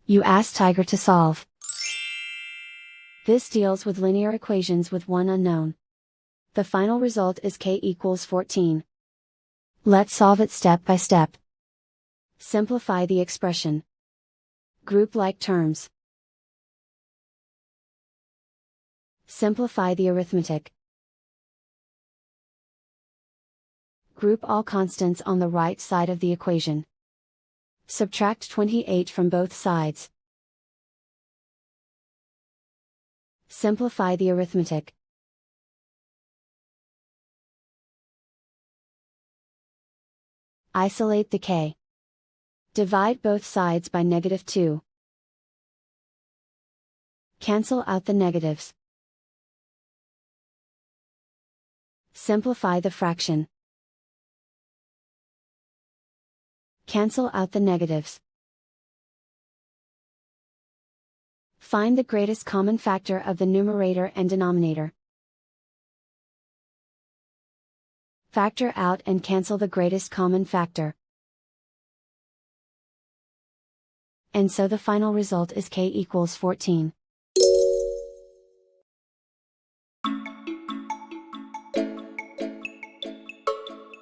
You ask Tiger to solve. This deals with linear equations with one unknown. The final result is k equals 14. Let's solve it step by step. Simplify the expression. Group like terms. Simplify the arithmetic. Group all constants on the right side of the equation. Subtract 28 from both sides. Simplify the arithmetic. Isolate the k. Divide both sides by -2. Cancel out the negatives. Simplify the fraction. Cancel out the negatives. Find the greatest common factor of the numerator and denominator. Factor out and cancel the greatest common factor. And so the final result is k equals 14.